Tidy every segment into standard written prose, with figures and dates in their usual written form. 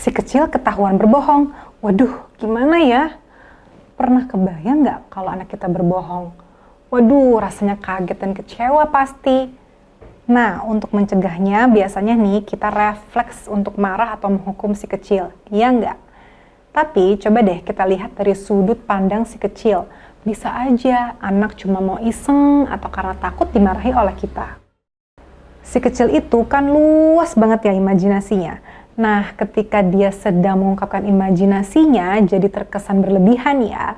Si kecil ketahuan berbohong. Waduh, gimana ya? Pernah kebayang nggak kalau anak kita berbohong? Waduh, rasanya kaget dan kecewa pasti. Nah, untuk mencegahnya biasanya nih kita refleks untuk marah atau menghukum si kecil. Iya nggak? Tapi coba deh kita lihat dari sudut pandang si kecil. Bisa aja anak cuma mau iseng atau karena takut dimarahi oleh kita. Si kecil itu kan luas banget ya imajinasinya. Nah, ketika dia sedang mengungkapkan imajinasinya jadi terkesan berlebihan ya.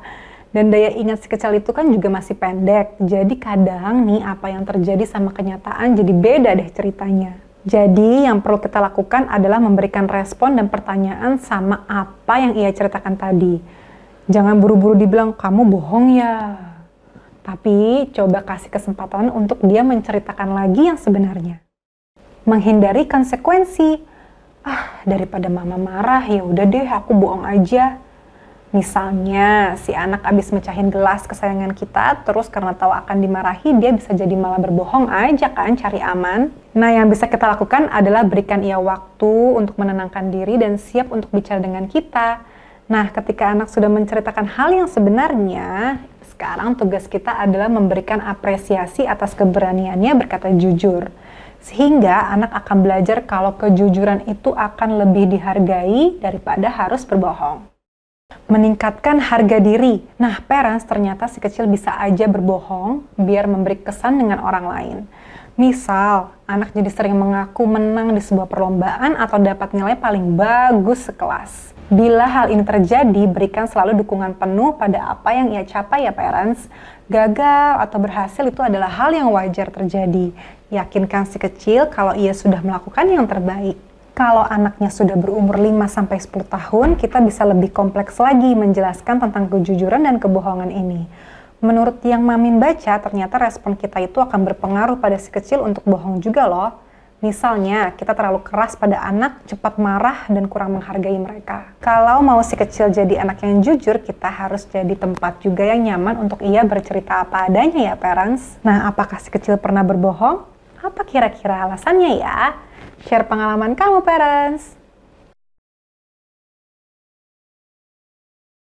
Dan daya ingat si kecil itu kan juga masih pendek. Jadi kadang nih apa yang terjadi sama kenyataan jadi beda deh ceritanya. Jadi yang perlu kita lakukan adalah memberikan respon dan pertanyaan sama apa yang ia ceritakan tadi. Jangan buru-buru dibilang, kamu bohong ya. Tapi coba kasih kesempatan untuk dia menceritakan lagi yang sebenarnya. Menghindari konsekuensi. Daripada mama marah, ya udah deh aku bohong aja. Misalnya, si anak abis mecahin gelas kesayangan kita, terus karena tahu akan dimarahi, dia bisa jadi malah berbohong aja kan, cari aman. Nah, yang bisa kita lakukan adalah berikan ia waktu untuk menenangkan diri dan siap untuk bicara dengan kita. Nah, ketika anak sudah menceritakan hal yang sebenarnya, sekarang tugas kita adalah memberikan apresiasi atas keberaniannya berkata jujur. Sehingga anak akan belajar kalau kejujuran itu akan lebih dihargai daripada harus berbohong. Meningkatkan harga diri. Nah, parents ternyata si kecil bisa aja berbohong biar memberi kesan dengan orang lain. Misal, anak jadi sering mengaku menang di sebuah perlombaan atau dapat nilai paling bagus sekelas. Bila hal ini terjadi, berikan selalu dukungan penuh pada apa yang ia capai ya parents. Gagal atau berhasil itu adalah hal yang wajar terjadi. Yakinkan si kecil kalau ia sudah melakukan yang terbaik. Kalau anaknya sudah berumur 5-10 tahun, kita bisa lebih kompleks lagi menjelaskan tentang kejujuran dan kebohongan ini. Menurut yang Mamin baca, ternyata respon kita itu akan berpengaruh pada si kecil untuk bohong juga loh. Misalnya, kita terlalu keras pada anak, cepat marah, dan kurang menghargai mereka. Kalau mau si kecil jadi anak yang jujur, kita harus jadi tempat juga yang nyaman untuk ia bercerita apa adanya ya parents. Nah, apakah si kecil pernah berbohong? Apa kira-kira alasannya ya? Share pengalaman kamu parents.